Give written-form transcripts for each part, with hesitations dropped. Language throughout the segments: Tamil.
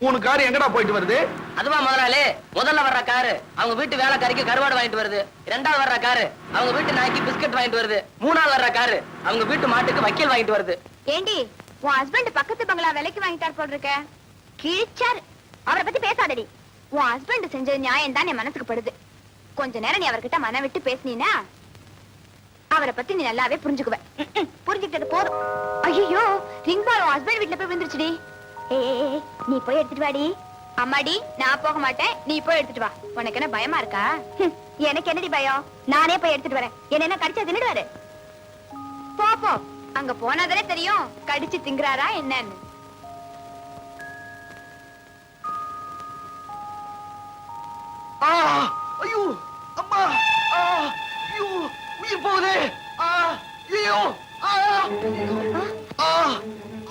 உனக்கு காரு எங்கடா போயிட்டு வருது? அதுவா முதலாளி, முதல்ல வர்ற காரு அவங்க வீட்டு வேலைக்காரிக்கு கருவாடு வாங்கிட்டு வருது. இரண்டாவது வர்ற காரு அவங்க வீட்டு நாய்க்கு பிஸ்கட் வாங்கிட்டு வருது. மூணாவது வர்ற காரு அவங்க வீட்டு மாட்டுக்கு வக்கீல் வாங்கிட்டு வருது. ஏண்டி, உன் ஹஸ்பண்ட் பக்கத்து பங்களா விலைக்கு வாங்கிட்டார் போல் இருக்க. கிழிச்சாரு. அவரை பத்தி பேசாதடி. உன் ஹஸ்பண்ட் செஞ்ச நியாயம் தான் என் மனசுக்கு படுது. கொஞ்ச நேரம் நீ அவர்கிட்ட மன விட்டு பேசினீனா அவரை பத்தி நீ நல்லாவே புரிஞ்சுக்குவ. புரிஞ்சுக்கிட்டது போதும். ஐயோ, ரிங் பால் உன் ஹஸ்பண்ட் வீட்டுல போய் விழுந்துருச்சுடி. ஏ, நீ போய் எடுத்துட்டு வாடி. அம்மாடி, நான் போக மாட்டேன், நீ போய் எடுத்துட்டு வா. உனக்கு என்ன பயமா இருக்கா? எனக்கு என்னடி பயம்? நானே போய் எடுத்துட்டு வரேன். என்ன கடிச்சா தின்னுடுவாரு. போ போ, அங்க போனாதானே தெரியும் கடிச்சு திங்குறாரா என்னன்னு. ஐயோ அம்மா, ஐயோ உயிர் போகுது. ஐயோ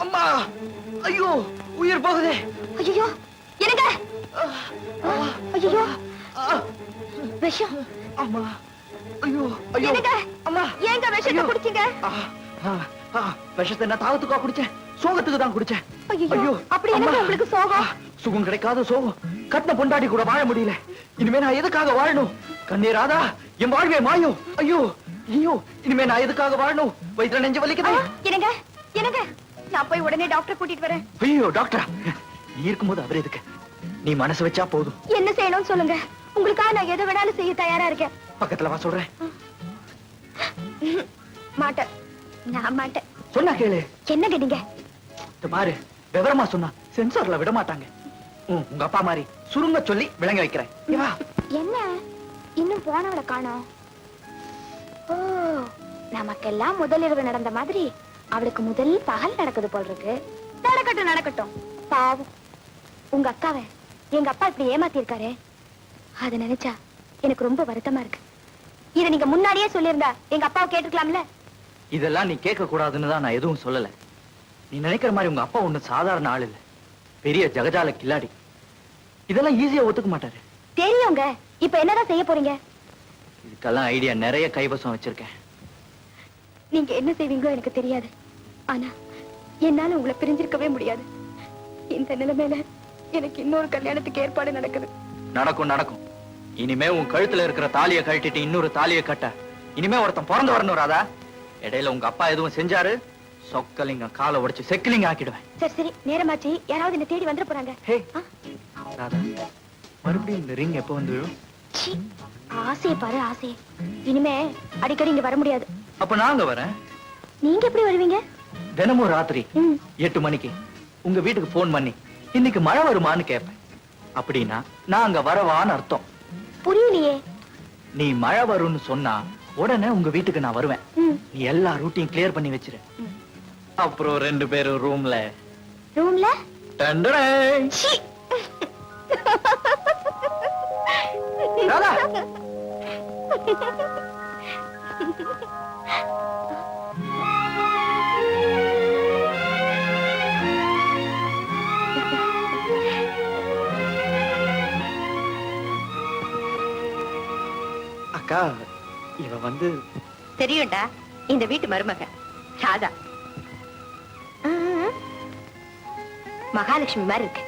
அம்மா, ஐயோ உயிர் போகுது. ஐயோ எனக்கு ஐயோ விஷம். அம்மா, ஐயோ ஐயோ அம்மா, ஏங்க விஷத்தை குடிச்சீங்க? விஷத்தை நான் தாகத்துக்கா குடிச்சேன், சோகத்துக்கு தான் குடிச்சேன். ஐயோ, அப்படி என்ன உங்களுக்கு சோகம்? சுகம் கிடைக்காத சோகம். கட்டின பொண்டாடி கூட வாழ முடியல. இனிமே நான் எதுக்காக வாழணும்? கண்ணே ராதா, என் வாழ்வே மாயும். ஐயோ ஐயோ, இனிமே நான் எதுக்காக வாழணும்? வயிற்றுல நெஞ்சு வலிக்குது. என்னங்க என்னங்க, நான் போய் உடனே டாக்டர் கூட்டிட்டு வரேன். ஐயோ டாக்டர், நீ இருக்கும்போது அவர் எதுக்கு? நீ மனசு வச்சா போதும். என்ன செய்யணும்னு சொல்லுங்க, உங்களுக்காக நான் எதை வேணாலும் செய்ய தயாரா இருக்கேன். பக்கத்துல வா சொல்றேன். மாட்டேன், நான் மாட்டேன். சொன்னா கேளு. என்ன கேட்டீங்க? பாரு, விவரமா சொன்னா சென்சார்ல விட மாட்டாங்க. உங்க அப்பா மாதிரி சுருங்க சொல்லி விளங்க வைக்கிறேன். என்ன இன்னும் போனவளை காணோம்? ஓ, நமக்கெல்லாம் முதலிரவு நடந்த மாதிரி அவளுக்கு முதல் பகல் நடக்குது போல் இருக்கு. நடக்கட்டும் நடக்கட்டும். பாவம், உங்க அக்காவை எங்க அப்பா இப்படி ஏமாத்தி இருக்காரு. அத நினைச்சா எனக்கு ரொம்ப வருத்தமா இருக்கு. இத நீங்க முன்னாடியே சொல்லியிருந்தா எங்க அப்பாவை கேட்டுக்கலாம்ல. இதெல்லாம் நீ கேட்க கூடாதுன்னு தான் நான் எதுவும் சொல்லல. நீ நினைக்கிற மாதிரி உங்க அப்பா ஒண்ணு சாதாரண ஆள் இல்ல, பெரிய ஜகஜால கில்லாடி. இதெல்லாம் ஈஸியா ஒத்துக்க மாட்டாரு. தெரியுங்க. இப்ப என்னதான் செய்ய போறீங்க? இதுக்கெல்லாம் ஐடியா நிறைய கைவசம் வச்சிருக்கேன். நீங்க என்ன செய்வீங்களோ எனக்கு தெரியாது. ஆனா என்னால உங்களை பிரிஞ்சிருக்கவே முடியாது. இந்த நிலைமையில எனக்கு இன்னொரு கல்யாணத்துக்கு ஏற்பாடு நடக்குது. நடக்கும் நடக்கும். இனிமே உன் கழுத்துல இருக்கிற தாலியை கழட்டிட்டு இன்னொரு தாலியை கட்ட இனிமே ஒருத்தன் பிறந்து வரணும் ராதா. இடையில உங்க அப்பா எதுவும் செஞ்சாரு, சொக்கலிங்க காலை உடைச்சு செக்கிலிங்க ஆக்கிடுவேன். சரி சரி, நேரமாச்சு. யாராவது என்ன தேடி வந்துட போறாங்க. ராதா, மறுபடியும் இந்த ரிங் எப்ப வந்து விழும்? ஆசையை பாரு, ஆசையை. இனிமே அடிக்கடி இங்க வர முடியாது. அப்ப நாங்க வரேன். நீங்க எப்படி வருவீங்க? தினமும் ராத்திரி 8 மணிக்கு உங்க வீட்டுக்கு போன் பண்ணி இன்னைக்கு மழை வருமான்னு கேட்பேன். அப்படின்னா நான் அங்க வரவான்னு அர்த்தம். புரியலையே. நீ மழை வரும்னு சொன்னா உடனே உங்க வீட்டுக்கு நான் வருவேன். நீ எல்லா ரூட்டையும் கிளியர் பண்ணி வச்சிரு. அப்புறம் 2 பேரும் ரூம்ல ரூம்ல ராதா. அக்கா, இவ வந்து தெரியும்டா, இந்த வீட்டு மருமக ராதா. மகாலட்சுமி மாதிரி இருக்கு.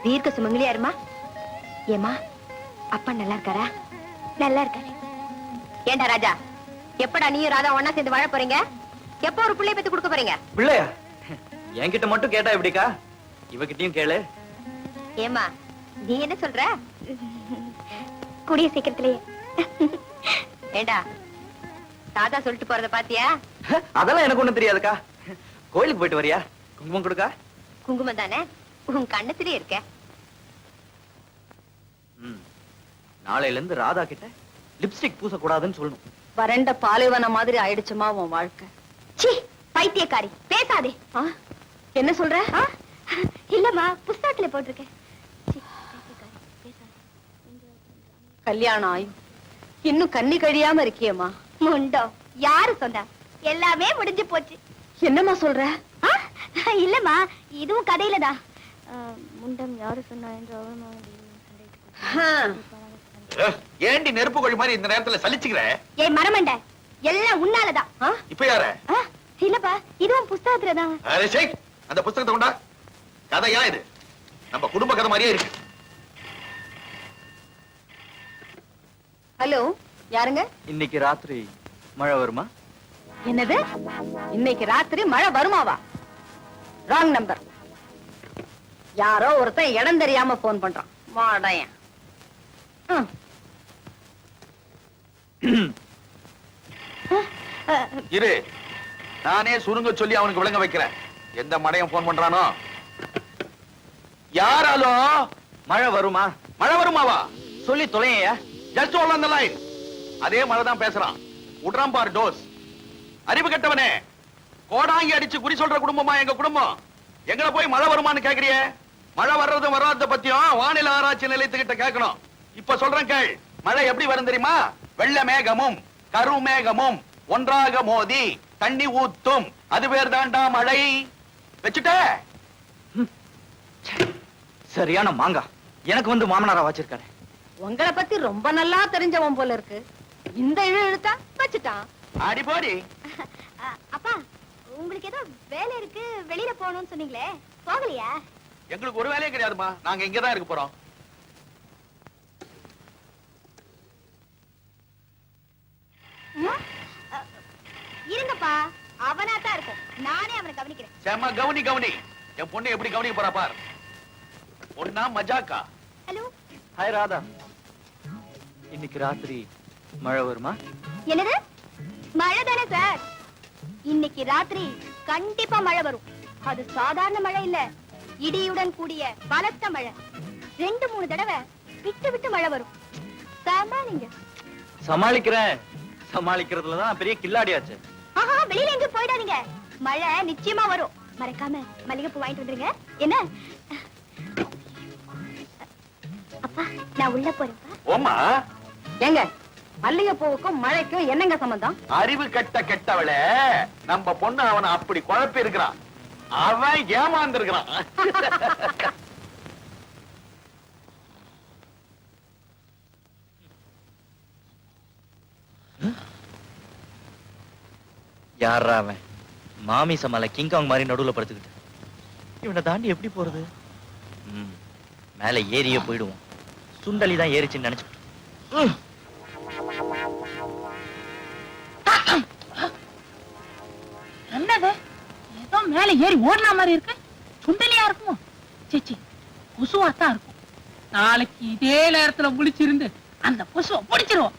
தீர்க்க சுமங்கலியா இருமா. ஏமா, அப்பா நல்லா இருக்காரா? நல்லா இருக்காரு. ஏண்டா ராஜா, எப்படா நீயும் ராதா ஒன்னா சேர்ந்து வாழ போறீங்க? எப்ப ஒரு பிள்ளைய பத்தி கொடுக்க போறீங்க? பிள்ளையா? என்கிட்ட மட்டும் கேட்டா எப்படிக்கா? இவகிட்டயும் கேளு. ஏமா, நீ என்ன சொல்ற? கூடிய சீக்கிரத்திலேயே. ஏண்டா, தாத்தா சொல்லிட்டு போறத பாத்தியா? அதெல்லாம் எனக்கு ஒண்ணும் தெரியாதுக்கா. கோயிலுக்கு போயிட்டு வரியா? குங்குமம் கொடுக்கா? குங்குமம் தானே உன் கண்ணத்திலே இருக்க. நாளையில இருந்து ராதா கிட்ட லிப்ஸ்டிக் பூச கூடாதுன்னு சொல்லணும். வறண்ட பாலைவன மாதிரி ஆயிடுச்சுமா உன் வாழ்க்கை. சீ, பைத்தியக்காரி, பேசாதே. என்ன சொல்ற? இல்லம்மா, புஸ்தகத்துல போட்டிருக்கேன். கல்யாணம் ஆயும் இன்னும் கண்ணி கழியாம இருக்கியம்மா. முண்டோ, யாரு சொன்னா? எல்லாமே முடிஞ்சு போச்சு. என்னம்மா சொல்ற? இல்லம்மா, இதுவும் கதையில தான். முண்டம் யாரு சொன்னா என்று ஏண்டி நெருப்பு கோழி மாதிரி இந்த நேரத்துல சலிச்சுக்கிற? ஏய் மரமண்ட, எல்லாம் உன்னாலதான். இப்ப யாரு? இல்லப்பா, இதுவும் புஸ்தகத்துலதான். அந்த புஸ்தகத்தை கொண்டா. கதையா இது? நம்ம குடும்ப கதை மாதிரியே இருக்கு. ஹலோ, யாருங்க? இன்னைக்கு ராத்திரி மழை வருமா? என்னது? இன்னைக்கு ராத்திரி மழை வருமாவா? Wrong number. யாரோ ஒருத்தன் இடம் தெரியாம போன் பண்றான். வாடையன். இரு, நானே சுருங்க சொல்லி அவனுக்கு விளங்க வைக்கிறேன். எந்த மடையன் போன் பண்றானோ? யாராலோ? மழை வருமா? மழை வருமாவா? சொல்லி தொலையா. Just hold on the line. அதே மழை தான் பேசுறான். உட்றான் பார் டோஸ். அறிவு கெட்டவனே, கோடாங்கி அடிச்சு குறி சொல்ற குடும்பமா எங்க குடும்பம்? எங்களை போய் மழை வருமான்னு கேக்குறியே? மழை வர்றதும் வராத பத்தியும் வானிலை ஆராய்ச்சி நிலையத்துக்கிட்ட கேட்கணும். இப்ப சொல்றேன் கேள். மழை எப்படி வரும் தெரியுமா? வெள்ள மேகமும் கருமேகமும் ஒன்றாக மோதி தண்ணி ஊத்தும். அது பேர் தாண்டா மழை. வச்சுட்ட? சரியான மாங்கா. எனக்கு வந்து மாமனாரா வச்சிருக்காரு. உங்களை பத்தி ரொம்ப நல்லா தெரிஞ்சவன் போல இருக்கு. இந்த இழுத்தா வச்சுட்டான். அடி போடி. அப்பா, உங்களுக்கு ஏதோ வேலை இருக்கு, வெளியில போகணும்னு சொன்னீங்களே, போகலையா? எங்களுக்கு ஒரு வேலையும் கிடையாதுமா. நாங்க இங்கதான் இருக்க போறோம். இருங்கப்பா, அவனாத்தான் இருக்கும். நானே அவனை கவனிக்கிறேன். செம கவனி கவனி. என் பொண்ணு எப்படி கவனிக்க போறா பார். பொண்ணா மஜாக்கா? ஹலோ. ஹாய் ராதா. இன்னைக்கு ராத்திரி மழை வருமா? என்னது? மழை தானே சார். இன்னைக்கு ராத்திரி கண்டிப்பா மழை வரும். அது சாதாரண மழை இல்ல, இடியுடன் கூடிய பலத்த மழை. 2-3 தடவை விட்டு விட்டு மழை வரும். சமாளிங்க. சமாளிக்கிறேன். சமாளிக்கிறதுலதான் பெரிய கில்லாடியாச்சு. ஆஹா, வெளியில எங்க போயிடாதீங்க. மழை நிச்சயமா வரும். மறக்காம மல்லிகைப்பூ வாங்கிட்டு வந்துருங்க. என்ன? அப்பா, நான் உள்ள போறேன்ப்பா. ஓமா, ஏங்க, மல்லிகைப்பூவுக்கும் மழைக்கும் என்னங்க சம்பந்தம்? அறிவு கெட்ட கெட்டவளே, நம்ம பொண்ணு அவனை அப்படி குழப்பி இருக்கிறான். அவன் ஏமாந்து இருக்கிறான். யாரா அவன்? மாமி சமால கிங்காங் மாதிரி நடுவுல படுத்துக்கிட்டு இவனை தாண்டி எப்படி போறது? மேல ஏறியே போயிடுவோம். சுண்டலி தான் ஏறிச்சுன்னு நினைச்சு. என்னது? ஏதோ மேல ஏறி ஓடுன மாதிரி இருக்கு. சுண்டலியா இருக்குமோ? சேச்சி, கொசுவாத்தான் இருக்கும். நாளைக்கு இதே நேரத்துல முழிச்சிருந்து அந்த கொசுவை பிடிச்சிருவோம்.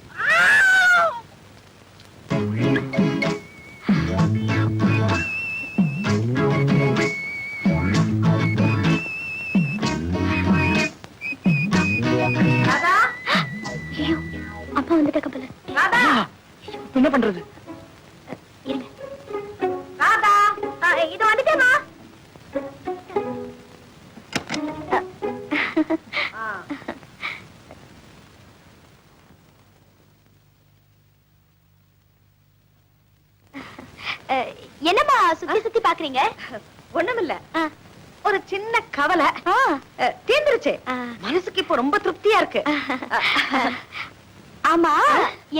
அப்பா வந்துட்டாங்க போல. என்ன பண்றது? இருங்க. ராதா, இது வந்துட்டேமா. என்னம்மா சுத்தி சுத்தி பாக்குறீங்க? ஒண்ணுமில்ல, ஒரு சின்ன கவலை. தீர்ந்துருச்சு. மனசுக்கு இப்போ ரொம்ப திருப்தியா இருக்கு. ஆமா,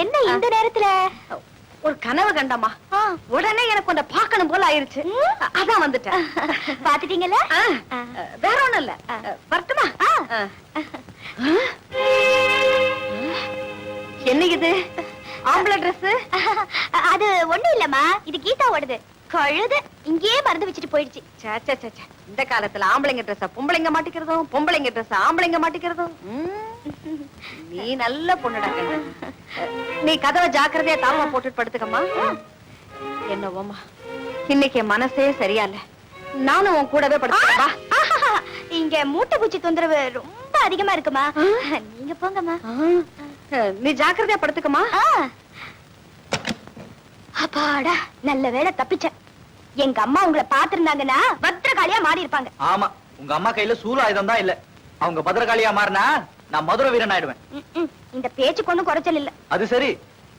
என்ன இந்த நேரத்துல? ஒரு கனவு கண்டமா, உடனே எனக்கு உன்னை பார்க்கணும் போல ஆயிருச்சு. அதான் வந்துட்டேன். பாத்துட்டீங்கல்ல? வேற ஒண்ணும் இல்ல. வரட்டுமா? என்ன இது? ஆம்பளை ட்ரெஸ்? அது ஒண்ணு இல்லம்மா, இது கீதாவோடது. கழுது இங்கேயே மறந்து வச்சுட்டு போயிடுச்சு. இந்த காலத்துல ஆம்பளைங்க ட்ரெஸ் பொம்பளைங்க மாட்டிக்கிறதும், பொம்பளைங்க ட்ரெஸ் ஆம்பளைங்க மாட்டிக்கிறதும். நீ நல்ல பொண்ணுடா. நீ கதவை ஜாக்கிரதையா தாளமா போட்டுட்டு படுத்துக்கம்மா. என்னவோமா, இன்னைக்கு என் மனசே சரியா இல்ல. நானும் உன் கூடவே படுத்துக்கா. இங்க மூட்டை பூச்சி தொந்தரவு ரொம்ப அதிகமா இருக்குமா. நீங்க போங்கம்மா. நீ ஜாக்கிரதையா படுத்துக்கம்மா. அப்பாடா, நல்ல வேளை தப்பிச்சேன். எங்க அம்மா உங்களை பாத்திருந்தாங்கன்னா பத்திரகாளியா மாறி இருப்பாங்க. ஆமா, உங்க அம்மா கையில சூலாயுதம் தான் இல்ல. அவங்க பத்திரகாளியா மாறினா நான் மதுரை வீரன் ஆயிடுவேன். இந்த பேச்சுக்கு ஒண்ணும் குறைச்சல் இல்ல. அது சரி,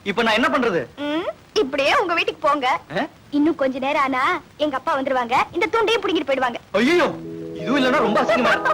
இப்ப நான் என்ன பண்றது? இப்படியே உங்க வீட்டுக்கு போங்க. இன்னும் கொஞ்ச நேரம் ஆனா எங்க அப்பா வந்துருவாங்க. இந்த துண்டையும் புடிங்கிட்டு போயிடுவாங்க. ஐயோ, இதுவும் இல்லன்னா ரொம்ப அசிங்கமா இருக்கு.